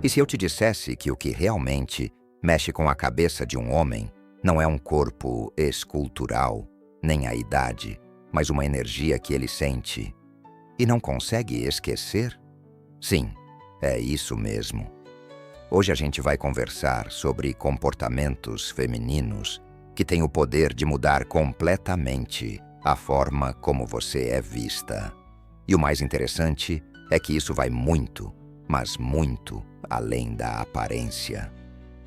E se eu te dissesse que o que realmente mexe com a cabeça de um homem não é um corpo escultural, nem a idade, mas uma energia que ele sente e não consegue esquecer? Sim, é isso mesmo. Hoje a gente vai conversar sobre comportamentos femininos que têm o poder de mudar completamente a forma como você é vista. E o mais interessante é que isso vai muito, mas muito além da aparência.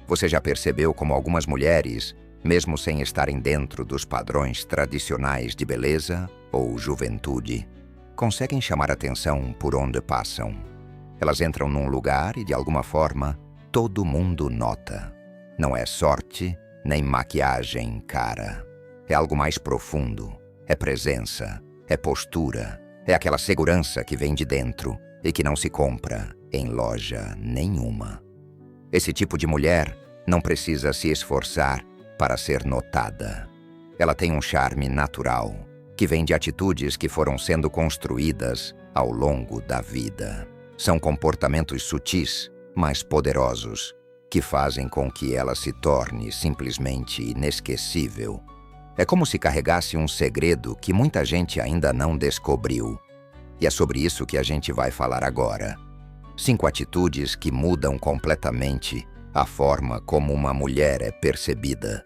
Você já percebeu como algumas mulheres, mesmo sem estarem dentro dos padrões tradicionais de beleza ou juventude, conseguem chamar atenção por onde passam? Elas entram num lugar e, de alguma forma, todo mundo nota. Não é sorte, nem maquiagem cara. É algo mais profundo. É presença, é postura, é aquela segurança que vem de dentro e que não se compra em loja nenhuma. Esse tipo de mulher não precisa se esforçar para ser notada. Ela tem um charme natural, que vem de atitudes que foram sendo construídas ao longo da vida. São comportamentos sutis, mas poderosos, que fazem com que ela se torne simplesmente inesquecível. É como se carregasse um segredo que muita gente ainda não descobriu. E é sobre isso que a gente vai falar agora. 5 atitudes que mudam completamente a forma como uma mulher é percebida.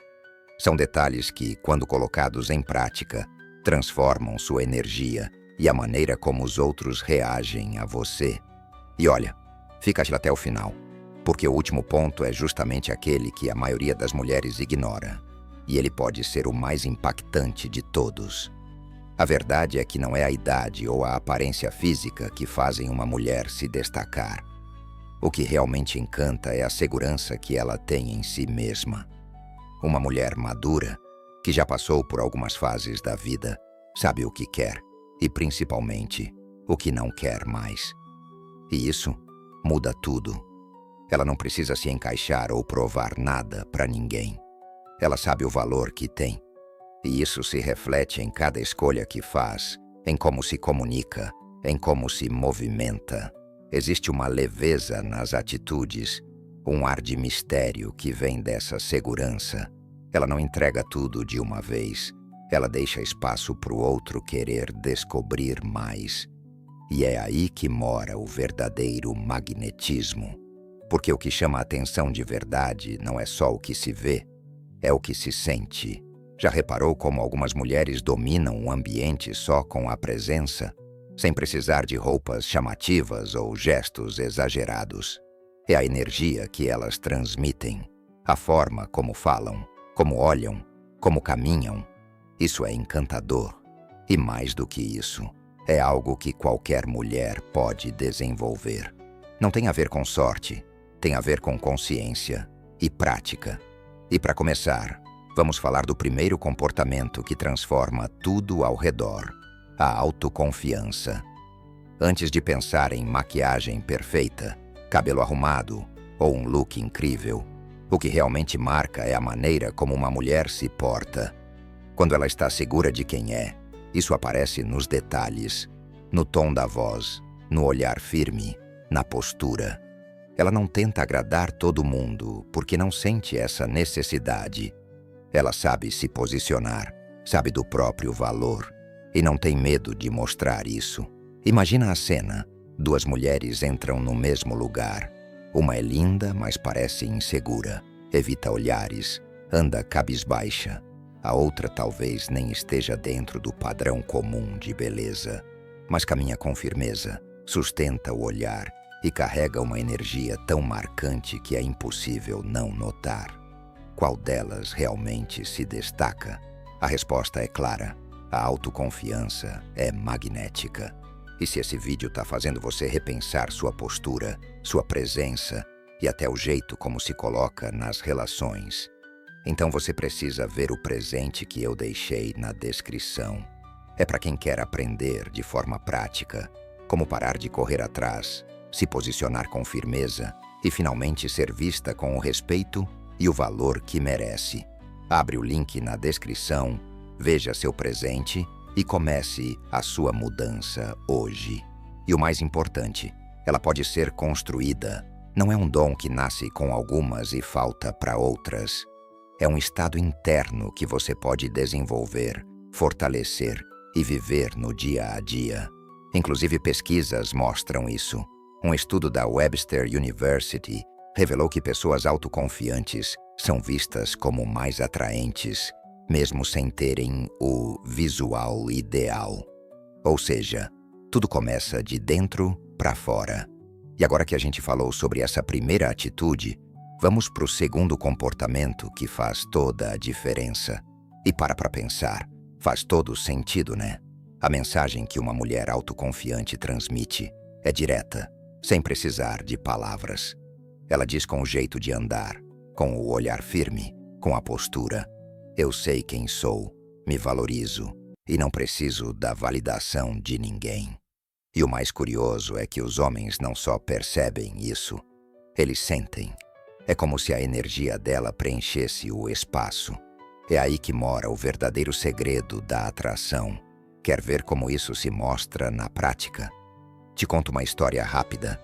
São detalhes que, quando colocados em prática, transformam sua energia e a maneira como os outros reagem a você. E olha, fica até o final, porque o último ponto é justamente aquele que a maioria das mulheres ignora, e ele pode ser o mais impactante de todos. A verdade é que não é a idade ou a aparência física que fazem uma mulher se destacar. O que realmente encanta é a segurança que ela tem em si mesma. Uma mulher madura, que já passou por algumas fases da vida, sabe o que quer e, principalmente, o que não quer mais. E isso muda tudo. Ela não precisa se encaixar ou provar nada para ninguém. Ela sabe o valor que tem. E isso se reflete em cada escolha que faz, em como se comunica, em como se movimenta. Existe uma leveza nas atitudes, um ar de mistério que vem dessa segurança. Ela não entrega tudo de uma vez. Ela deixa espaço para o outro querer descobrir mais. E é aí que mora o verdadeiro magnetismo. Porque o que chama a atenção de verdade não é só o que se vê, é o que se sente. Já reparou como algumas mulheres dominam um ambiente só com a presença, sem precisar de roupas chamativas ou gestos exagerados? É a energia que elas transmitem, a forma como falam, como olham, como caminham. Isso é encantador. E mais do que isso, é algo que qualquer mulher pode desenvolver. Não tem a ver com sorte, tem a ver com consciência e prática. E para começar, vamos falar do primeiro comportamento que transforma tudo ao redor: a autoconfiança. Antes de pensar em maquiagem perfeita, cabelo arrumado ou um look incrível, o que realmente marca é a maneira como uma mulher se porta. Quando ela está segura de quem é, isso aparece nos detalhes, no tom da voz, no olhar firme, na postura. Ela não tenta agradar todo mundo porque não sente essa necessidade. Ela sabe se posicionar, sabe do próprio valor e não tem medo de mostrar isso. Imagina a cena: 2 mulheres entram no mesmo lugar. Uma é linda, mas parece insegura, evita olhares, anda cabisbaixa. A outra talvez nem esteja dentro do padrão comum de beleza, mas caminha com firmeza, sustenta o olhar e carrega uma energia tão marcante que é impossível não notar. Qual delas realmente se destaca? A resposta é clara: a autoconfiança é magnética. E se esse vídeo está fazendo você repensar sua postura, sua presença e até o jeito como se coloca nas relações, então você precisa ver o presente que eu deixei na descrição. É para quem quer aprender de forma prática como parar de correr atrás, se posicionar com firmeza e finalmente ser vista com o respeito e o valor que merece. Abre o link na descrição, veja seu presente e comece a sua mudança hoje. E o mais importante, ela pode ser construída não é um dom que nasce com algumas e falta para outras. É um estado interno que você pode desenvolver, fortalecer e viver no dia a dia. Inclusive, pesquisas mostram isso. Um estudo da Webster University revelou que pessoas autoconfiantes são vistas como mais atraentes, mesmo sem terem o visual ideal. Ou seja, tudo começa de dentro para fora. E agora que a gente falou sobre essa primeira atitude, vamos para o segundo comportamento que faz toda a diferença. E para pensar, faz todo sentido, né? A mensagem que uma mulher autoconfiante transmite é direta, sem precisar de palavras. Ela diz com o jeito de andar, com o olhar firme, com a postura: eu sei quem sou, me valorizo e não preciso da validação de ninguém. E o mais curioso é que os homens não só percebem isso, eles sentem. É como se a energia dela preenchesse o espaço. É aí que mora o verdadeiro segredo da atração. Quer ver como isso se mostra na prática? Te conto uma história rápida.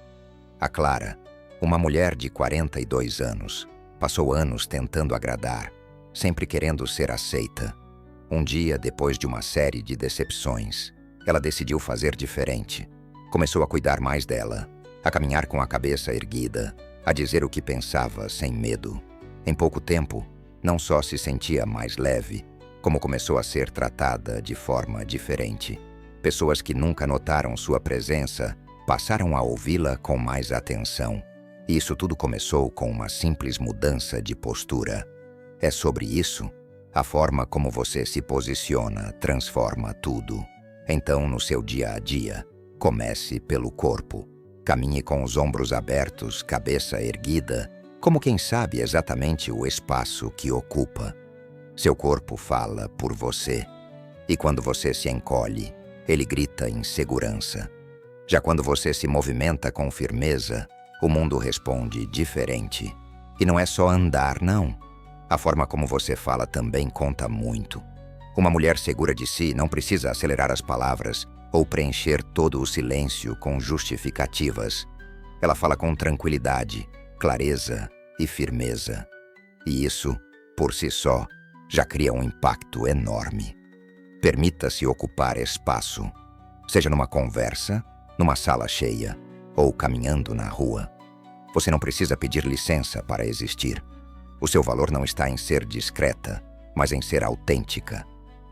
A Clara, uma mulher de 42 anos, passou anos tentando agradar, sempre querendo ser aceita. Um dia, depois de uma série de decepções, ela decidiu fazer diferente. Começou a cuidar mais dela, a caminhar com a cabeça erguida, a dizer o que pensava sem medo. Em pouco tempo, não só se sentia mais leve, como começou a ser tratada de forma diferente. Pessoas que nunca notaram sua presença passaram a ouvi-la com mais atenção. E isso tudo começou com uma simples mudança de postura. É sobre isso. A forma como você se posiciona transforma tudo. Então, no seu dia a dia, comece pelo corpo. Caminhe com os ombros abertos, cabeça erguida, como quem sabe exatamente o espaço que ocupa. Seu corpo fala por você. E quando você se encolhe, ele grita em segurança. Já quando você se movimenta com firmeza, o mundo responde diferente. E não é só andar, não. A forma como você fala também conta muito. Uma mulher segura de si não precisa acelerar as palavras ou preencher todo o silêncio com justificativas. Ela fala com tranquilidade, clareza e firmeza. E isso, por si só, já cria um impacto enorme. Permita-se ocupar espaço, seja numa conversa, numa sala cheia ou caminhando na rua. Você não precisa pedir licença para existir. O seu valor não está em ser discreta, mas em ser autêntica.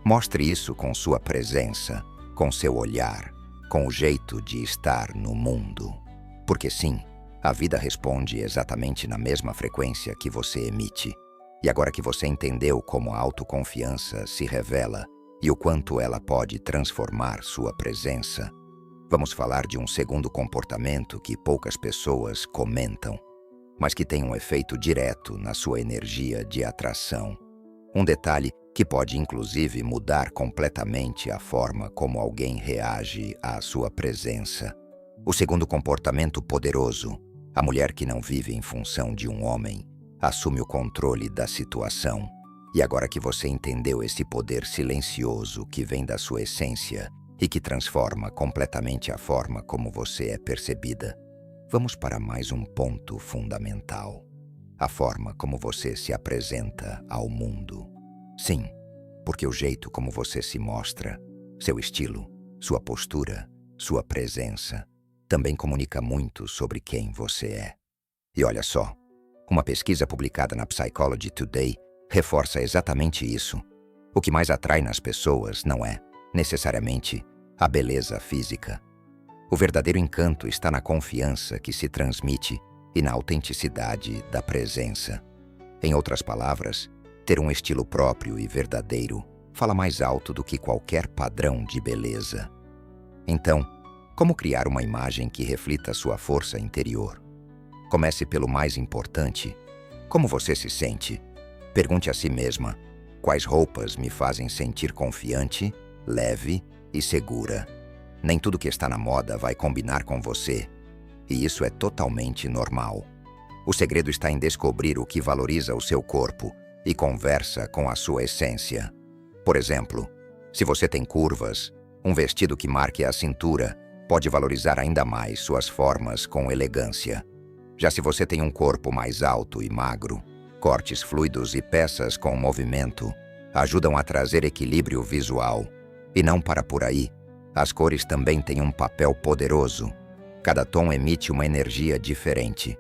Mostre isso com sua presença, com seu olhar, com o jeito de estar no mundo. Porque sim, a vida responde exatamente na mesma frequência que você emite. E agora que você entendeu como a autoconfiança se revela e o quanto ela pode transformar sua presença, vamos falar de um segundo comportamento que poucas pessoas comentam, mas que tem um efeito direto na sua energia de atração. Um detalhe que pode inclusive mudar completamente a forma como alguém reage à sua presença. O segundo comportamento poderoso: a mulher que não vive em função de um homem, assume o controle da situação. E agora que você entendeu esse poder silencioso que vem da sua essência e que transforma completamente a forma como você é percebida, vamos para mais um ponto fundamental: a forma como você se apresenta ao mundo. Sim, porque o jeito como você se mostra, seu estilo, sua postura, sua presença, também comunica muito sobre quem você é. E olha só, uma pesquisa publicada na Psychology Today reforça exatamente isso. O que mais atrai nas pessoas não é, necessariamente, a beleza física. O verdadeiro encanto está na confiança que se transmite e na autenticidade da presença. Em outras palavras, ter um estilo próprio e verdadeiro fala mais alto do que qualquer padrão de beleza. Então, como criar uma imagem que reflita sua força interior? Comece pelo mais importante: como você se sente? Pergunte a si mesma: quais roupas me fazem sentir confiante, leve e segura? Nem tudo que está na moda vai combinar com você, e isso é totalmente normal. O segredo está em descobrir o que valoriza o seu corpo e conversa com a sua essência. Por exemplo, se você tem curvas, um vestido que marque a cintura pode valorizar ainda mais suas formas com elegância. Já se você tem um corpo mais alto e magro, cortes fluidos e peças com movimento ajudam a trazer equilíbrio visual. E não para por aí, as cores também têm um papel poderoso. Cada tom emite uma energia diferente.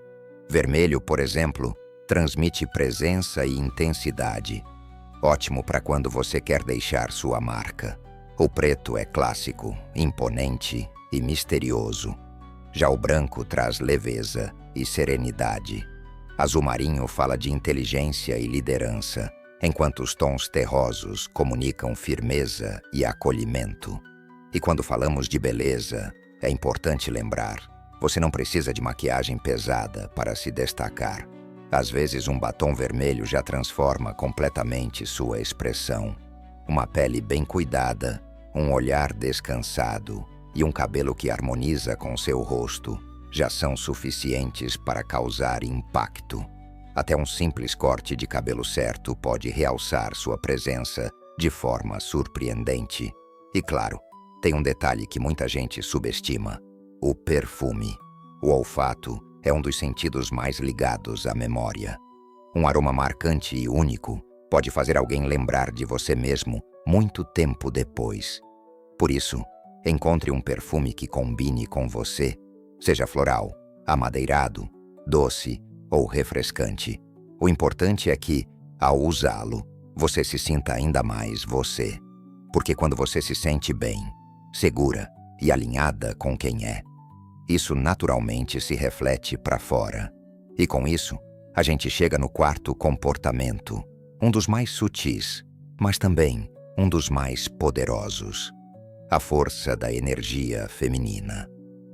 Vermelho, por exemplo, transmite presença e intensidade. Ótimo para quando você quer deixar sua marca. O preto é clássico, imponente e misterioso. Já o branco traz leveza e serenidade. Azul marinho fala de inteligência e liderança, enquanto os tons terrosos comunicam firmeza e acolhimento. E quando falamos de beleza, é importante lembrar: você não precisa de maquiagem pesada para se destacar. Às vezes, um batom vermelho já transforma completamente sua expressão. Uma pele bem cuidada, um olhar descansado e um cabelo que harmoniza com seu rosto já são suficientes para causar impacto. Até um simples corte de cabelo certo pode realçar sua presença de forma surpreendente. E claro, tem um detalhe que muita gente subestima: o perfume. O olfato é um dos sentidos mais ligados à memória. Um aroma marcante e único pode fazer alguém lembrar de você mesmo muito tempo depois. Por isso, encontre um perfume que combine com você, seja floral, amadeirado, doce ou refrescante. O importante é que, ao usá-lo, você se sinta ainda mais você. Porque quando você se sente bem, segura e alinhada com quem é, isso naturalmente se reflete para fora. E com isso, a gente chega no quarto comportamento, um dos mais sutis, mas também um dos mais poderosos: a força da energia feminina.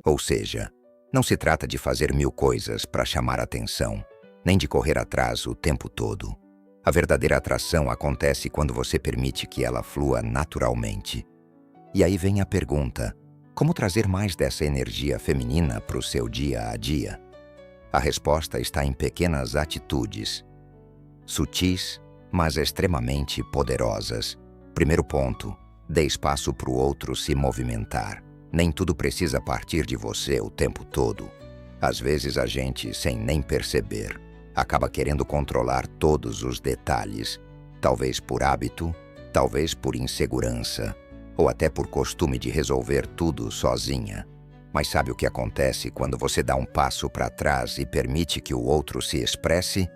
Ou seja, não se trata de fazer mil coisas para chamar atenção, nem de correr atrás o tempo todo. A verdadeira atração acontece quando você permite que ela flua naturalmente. E aí vem a pergunta: como trazer mais dessa energia feminina para o seu dia a dia? A resposta está em pequenas atitudes, sutis, mas extremamente poderosas. Primeiro ponto: dê espaço para o outro se movimentar. Nem tudo precisa partir de você o tempo todo. Às vezes a gente, sem nem perceber, acaba querendo controlar todos os detalhes, talvez por hábito, talvez por insegurança, ou até por costume de resolver tudo sozinha. Mas sabe o que acontece quando você dá um passo para trás e permite que o outro se expresse?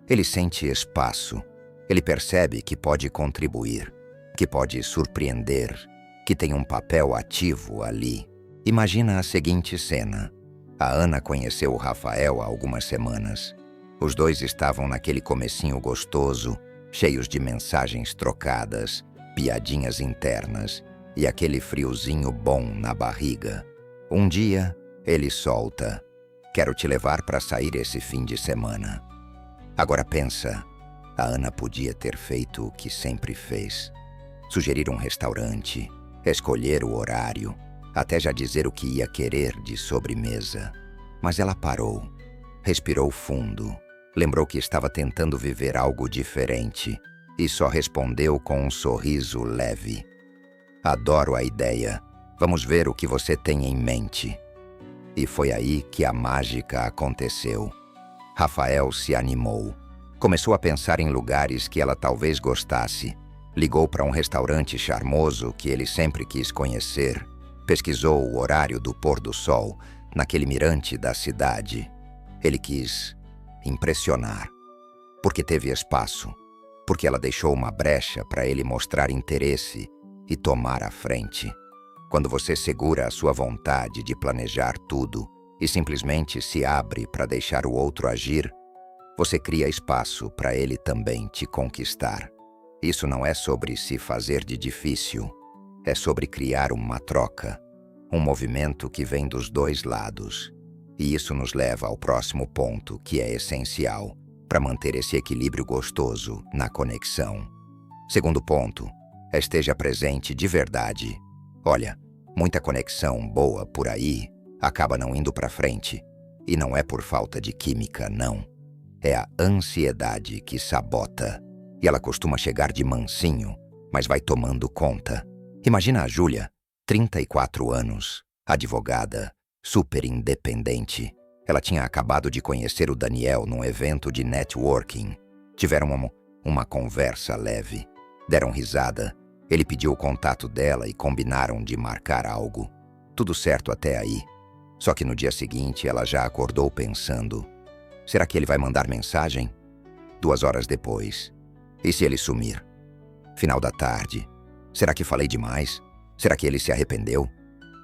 Ele sente espaço. Ele percebe que pode contribuir, que pode surpreender, que tem um papel ativo ali. Imagina a seguinte cena. A Ana conheceu o Rafael há algumas semanas. Os dois estavam naquele comecinho gostoso, cheios de mensagens trocadas, piadinhas internas e aquele friozinho bom na barriga. Um dia, ele solta: quero te levar para sair esse fim de semana. Agora pensa, a Ana podia ter feito o que sempre fez: sugerir um restaurante, escolher o horário, até já dizer o que ia querer de sobremesa. Mas ela parou, respirou fundo, lembrou que estava tentando viver algo diferente e só respondeu com um sorriso leve: adoro a ideia, vamos ver o que você tem em mente. E foi aí que a mágica aconteceu. Rafael se animou, começou a pensar em lugares que ela talvez gostasse, ligou para um restaurante charmoso que ele sempre quis conhecer, pesquisou o horário do pôr do sol naquele mirante da cidade. Ele quis impressionar, porque teve espaço, porque ela deixou uma brecha para ele mostrar interesse e tomar a frente. Quando você segura a sua vontade de planejar tudo e simplesmente se abre para deixar o outro agir, você cria espaço para ele também te conquistar. Isso não é sobre se fazer de difícil, é sobre criar uma troca, um movimento que vem dos dois lados. E isso nos leva ao próximo ponto, que é essencial para manter esse equilíbrio gostoso na conexão. Segundo ponto: esteja presente de verdade. Olha, muita conexão boa por aí acaba não indo para frente. E não é por falta de química, não. É a ansiedade que sabota. E ela costuma chegar de mansinho, mas vai tomando conta. Imagina a Júlia, 34 anos, advogada, super independente, Ela tinha acabado de conhecer o Daniel num evento de networking. Tiveram uma conversa leve. Deram risada. Ele pediu o contato dela e combinaram de marcar algo. Tudo certo até aí. Só que no dia seguinte ela já acordou pensando: será que ele vai mandar mensagem? 2 horas depois. E se ele sumir? Final da tarde. Será que falei demais? Será que ele se arrependeu?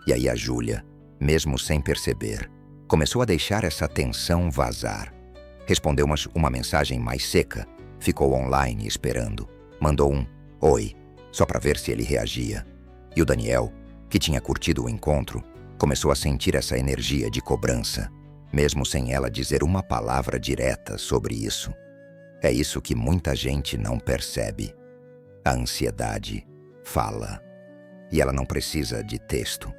E aí a Júlia, mesmo sem perceber, começou a deixar essa tensão vazar. Respondeu uma mensagem mais seca, ficou online esperando. Mandou um "Oi", só para ver se ele reagia. E o Daniel, que tinha curtido o encontro, começou a sentir essa energia de cobrança, mesmo sem ela dizer uma palavra direta sobre isso. É isso que muita gente não percebe. A ansiedade fala. E ela não precisa de texto.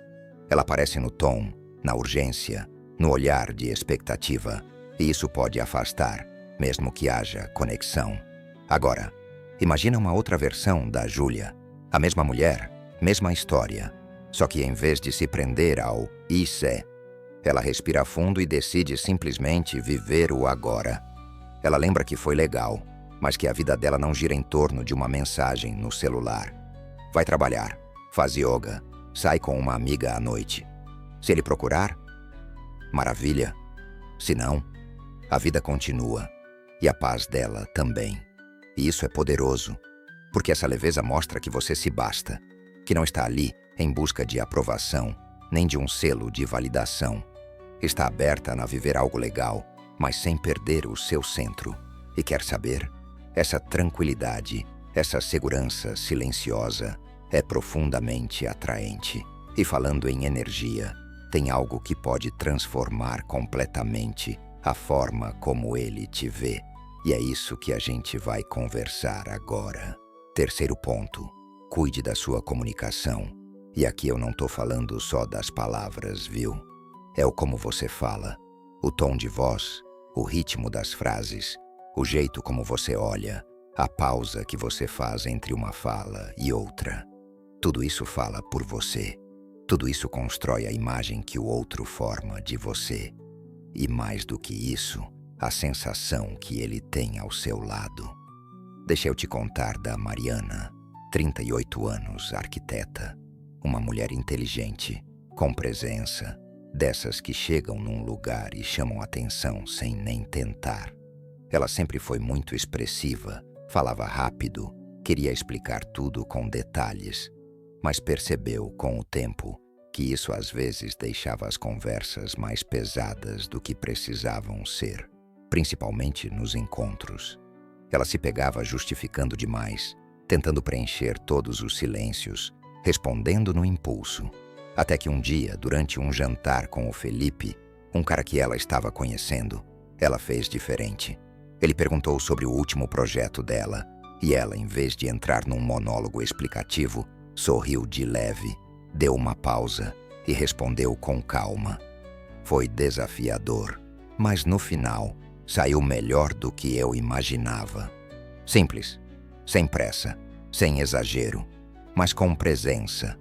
Ela aparece no tom, na urgência, no olhar de expectativa. E isso pode afastar, mesmo que haja conexão. Agora, imagina uma outra versão da Júlia. A mesma mulher, mesma história. Só que em vez de se prender ao "isso é", ela respira fundo e decide simplesmente viver o agora. Ela lembra que foi legal, mas que a vida dela não gira em torno de uma mensagem no celular. Vai trabalhar, faz yoga, sai com uma amiga à noite. Se ele procurar, maravilha. Se não, a vida continua. E a paz dela também. E isso é poderoso, porque essa leveza mostra que você se basta, que não está ali em busca de aprovação, nem de um selo de validação. Está aberta a viver algo legal, mas sem perder o seu centro. E quer saber? Essa tranquilidade, essa segurança silenciosa é profundamente atraente. E falando em energia, tem algo que pode transformar completamente a forma como ele te vê. E é isso que a gente vai conversar agora. Terceiro ponto: cuide da sua comunicação. E aqui eu não tô falando só das palavras, viu? É o como você fala, o tom de voz, o ritmo das frases, o jeito como você olha, a pausa que você faz entre uma fala e outra. Tudo isso fala por você. Tudo isso constrói a imagem que o outro forma de você. E mais do que isso, a sensação que ele tem ao seu lado. Deixa eu te contar da Mariana, 38 anos, arquiteta. Uma mulher inteligente, com presença, dessas que chegam num lugar e chamam atenção sem nem tentar. Ela sempre foi muito expressiva, falava rápido, queria explicar tudo com detalhes, mas percebeu com o tempo que isso às vezes deixava as conversas mais pesadas do que precisavam ser, principalmente nos encontros. Ela se pegava justificando demais, tentando preencher todos os silêncios, respondendo no impulso. Até que um dia, durante um jantar com o Felipe, um cara que ela estava conhecendo, ela fez diferente. Ele perguntou sobre o último projeto dela, e ela, em vez de entrar num monólogo explicativo, sorriu de leve, deu uma pausa e respondeu com calma. Foi desafiador, mas no final, saiu melhor do que eu imaginava. Simples, sem pressa, sem exagero, mas com presença.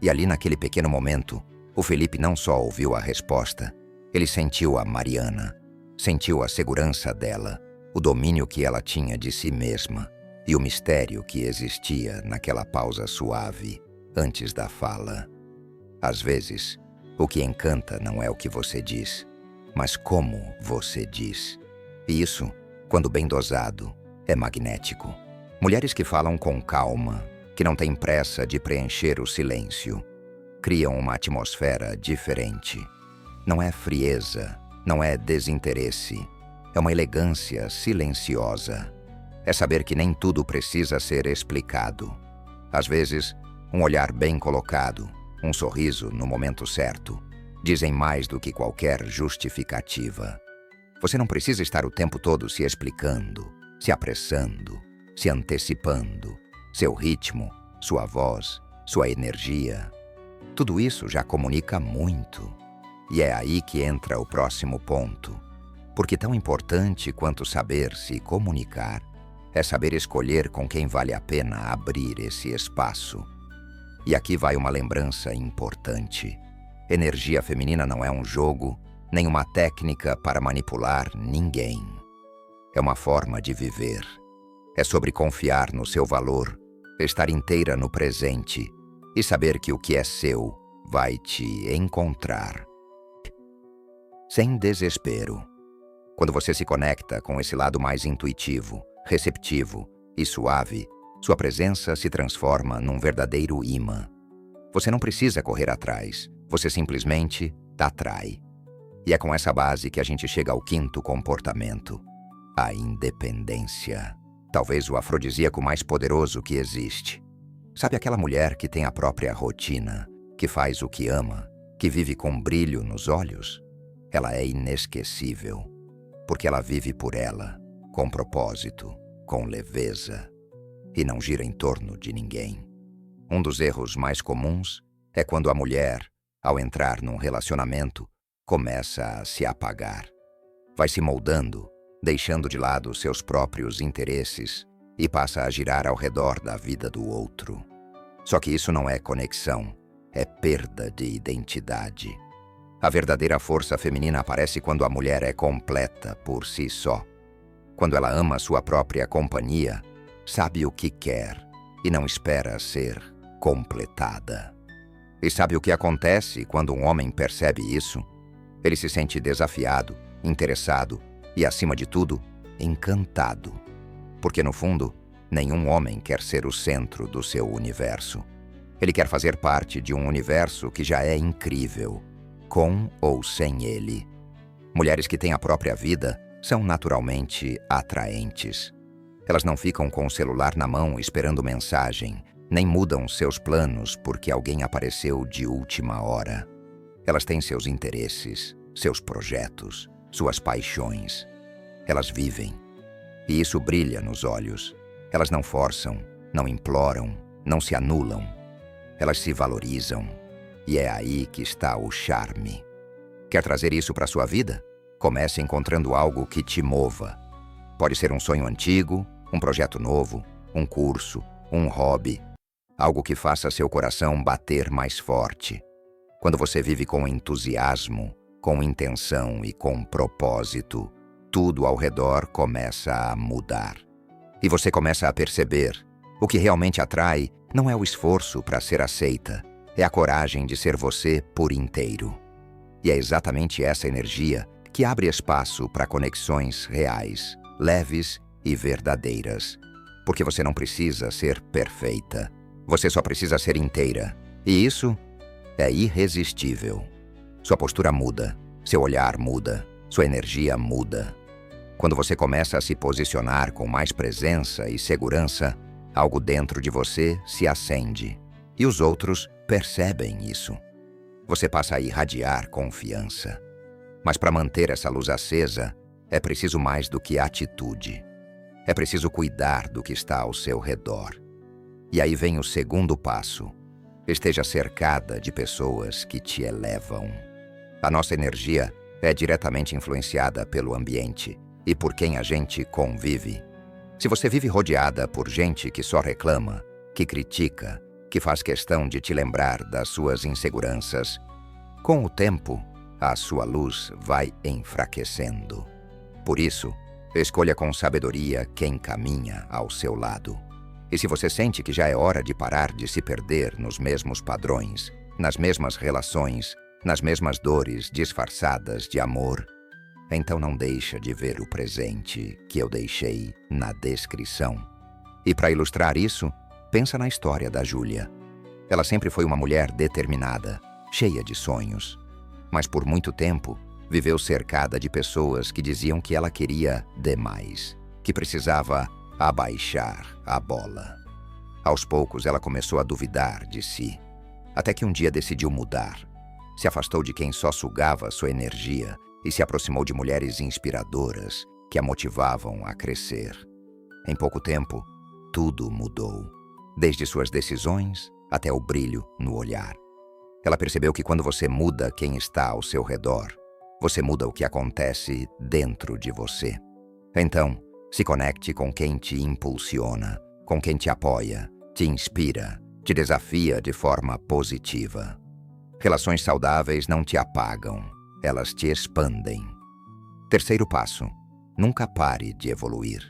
E ali naquele pequeno momento, o Felipe não só ouviu a resposta, ele sentiu a Mariana, sentiu a segurança dela, o domínio que ela tinha de si mesma e o mistério que existia naquela pausa suave antes da fala. Às vezes, o que encanta não é o que você diz, mas como você diz. E isso, quando bem dosado, é magnético. Mulheres que falam com calma, que não têm pressa de preencher o silêncio, criam uma atmosfera diferente. Não é frieza, não é desinteresse, é uma elegância silenciosa. É saber que nem tudo precisa ser explicado. Às vezes, um olhar bem colocado, um sorriso no momento certo, dizem mais do que qualquer justificativa. Você não precisa estar o tempo todo se explicando, se apressando, se antecipando. Seu ritmo, sua voz, sua energia, tudo isso já comunica muito. E é aí que entra o próximo ponto. Porque tão importante quanto saber se comunicar é saber escolher com quem vale a pena abrir esse espaço. E aqui vai uma lembrança importante. Energia feminina não é um jogo, nenhuma técnica para manipular ninguém. É uma forma de viver. É sobre confiar no seu valor, estar inteira no presente e saber que o que é seu vai te encontrar. Sem desespero. Quando você se conecta com esse lado mais intuitivo, receptivo e suave, sua presença se transforma num verdadeiro imã. Você não precisa correr atrás, você simplesmente atrai. E é com essa base que a gente chega ao quinto comportamento, a independência. Talvez o afrodisíaco mais poderoso que existe. Sabe aquela mulher que tem a própria rotina, que faz o que ama, que vive com brilho nos olhos? Ela é inesquecível, porque ela vive por ela, com propósito, com leveza, e não gira em torno de ninguém. Um dos erros mais comuns é quando a mulher, ao entrar num relacionamento, começa a se apagar. Vai se moldando, deixando de lado seus próprios interesses e passa a girar ao redor da vida do outro. Só que isso não é conexão, é perda de identidade. A verdadeira força feminina aparece quando a mulher é completa por si só. Quando ela ama sua própria companhia, sabe o que quer e não espera ser completada. E sabe o que acontece quando um homem percebe isso? Ele se sente desafiado, interessado e, acima de tudo, encantado. Porque, no fundo, nenhum homem quer ser o centro do seu universo. Ele quer fazer parte de um universo que já é incrível, com ou sem ele. Mulheres que têm a própria vida são naturalmente atraentes. Elas não ficam com o celular na mão esperando mensagem, nem mudam seus planos porque alguém apareceu de última hora. Elas têm seus interesses, seus projetos, suas paixões. Elas vivem. E isso brilha nos olhos. Elas não forçam, não imploram, não se anulam. Elas se valorizam. E é aí que está o charme. Quer trazer isso para sua vida? Comece encontrando algo que te mova. Pode ser um sonho antigo, um projeto novo, um curso, um hobby. Algo que faça seu coração bater mais forte. Quando você vive com entusiasmo, com intenção e com propósito, tudo ao redor começa a mudar. E você começa a perceber, o que realmente atrai não é o esforço para ser aceita, é a coragem de ser você por inteiro. E é exatamente essa energia que abre espaço para conexões reais, leves e verdadeiras. Porque você não precisa ser perfeita, você só precisa ser inteira. E isso é irresistível. Sua postura muda, seu olhar muda, sua energia muda. Quando você começa a se posicionar com mais presença e segurança, algo dentro de você se acende. E os outros percebem isso. Você passa a irradiar confiança. Mas para manter essa luz acesa, é preciso mais do que atitude. É preciso cuidar do que está ao seu redor. E aí vem o segundo passo. Esteja cercada de pessoas que te elevam. A nossa energia é diretamente influenciada pelo ambiente e por quem a gente convive. Se você vive rodeada por gente que só reclama, que critica, que faz questão de te lembrar das suas inseguranças, com o tempo, a sua luz vai enfraquecendo. Por isso, escolha com sabedoria quem caminha ao seu lado. E se você sente que já é hora de parar de se perder nos mesmos padrões, nas mesmas relações, nas mesmas dores disfarçadas de amor, então não deixa de ver o presente que eu deixei na descrição. E para ilustrar isso, pensa na história da Júlia. Ela sempre foi uma mulher determinada, cheia de sonhos. Mas por muito tempo, viveu cercada de pessoas que diziam que ela queria demais, que precisava abaixar a bola. Aos poucos, ela começou a duvidar de si, até que um dia decidiu mudar. Se afastou de quem só sugava sua energia e se aproximou de mulheres inspiradoras que a motivavam a crescer. Em pouco tempo, tudo mudou, desde suas decisões até o brilho no olhar. Ela percebeu que quando você muda quem está ao seu redor, você muda o que acontece dentro de você. Então, se conecte com quem te impulsiona, com quem te apoia, te inspira, te desafia de forma positiva. Relações saudáveis não te apagam, elas te expandem. Terceiro passo: nunca pare de evoluir.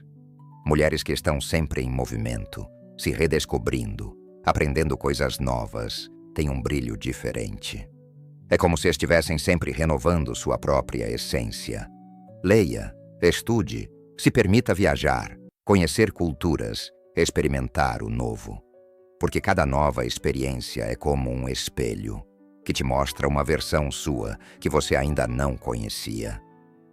Mulheres que estão sempre em movimento, se redescobrindo, aprendendo coisas novas, têm um brilho diferente. É como se estivessem sempre renovando sua própria essência. Leia, estude, se permita viajar, conhecer culturas, experimentar o novo. Porque cada nova experiência é como um espelho, que te mostra uma versão sua que você ainda não conhecia.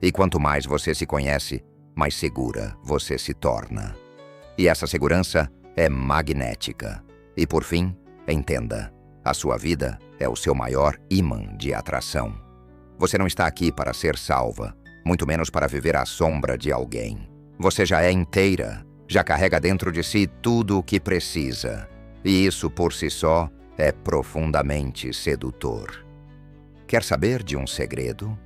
E quanto mais você se conhece, mais segura você se torna. E essa segurança é magnética. E por fim, entenda, a sua vida é o seu maior ímã de atração. Você não está aqui para ser salva, muito menos para viver à sombra de alguém. Você já é inteira, já carrega dentro de si tudo o que precisa. E isso por si só é profundamente sedutor. Quer saber de um segredo?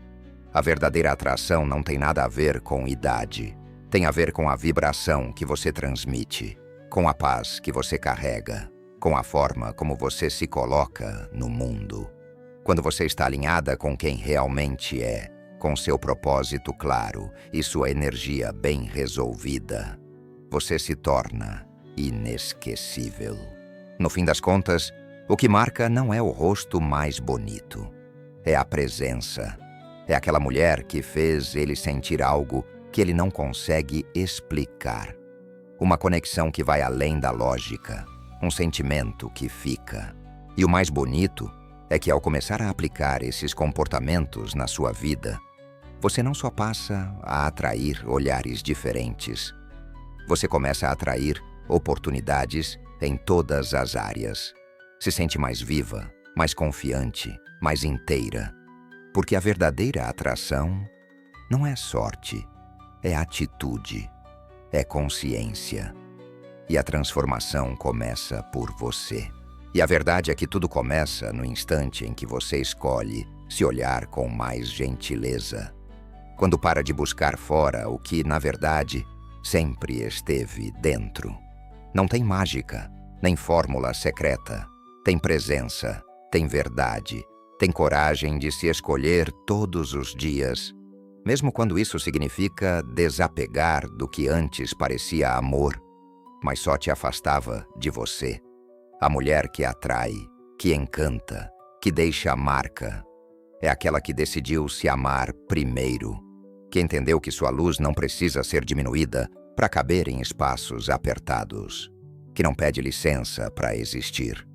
A verdadeira atração não tem nada a ver com idade. Tem a ver com a vibração que você transmite, com a paz que você carrega, com a forma como você se coloca no mundo. Quando você está alinhada com quem realmente é, com seu propósito claro e sua energia bem resolvida, você se torna inesquecível. No fim das contas, o que marca não é o rosto mais bonito, é a presença. É aquela mulher que fez ele sentir algo que ele não consegue explicar. Uma conexão que vai além da lógica, um sentimento que fica. E o mais bonito é que ao começar a aplicar esses comportamentos na sua vida, você não só passa a atrair olhares diferentes, você começa a atrair oportunidades em todas as áreas. Se sente mais viva, mais confiante, mais inteira. Porque a verdadeira atração não é sorte, é atitude, é consciência. E a transformação começa por você. E a verdade é que tudo começa no instante em que você escolhe se olhar com mais gentileza. Quando para de buscar fora o que, na verdade, sempre esteve dentro. Não tem mágica, nem fórmula secreta. Tem presença, tem verdade, tem coragem de se escolher todos os dias, mesmo quando isso significa desapegar do que antes parecia amor, mas só te afastava de você. A mulher que atrai, que encanta, que deixa a marca, é aquela que decidiu se amar primeiro, que entendeu que sua luz não precisa ser diminuída para caber em espaços apertados, que não pede licença para existir.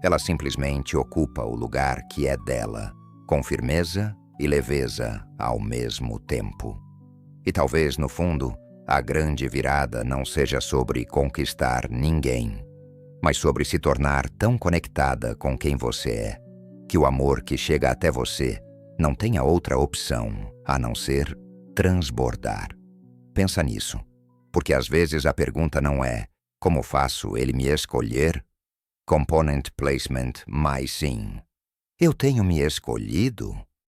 Ela simplesmente ocupa o lugar que é dela, com firmeza e leveza ao mesmo tempo. E talvez, no fundo, a grande virada não seja sobre conquistar ninguém, mas sobre se tornar tão conectada com quem você é, que o amor que chega até você não tenha outra opção a não ser transbordar. Pensa nisso, porque às vezes a pergunta não é como faço ele me escolher? Component placement, mas sim, eu tenho me escolhido?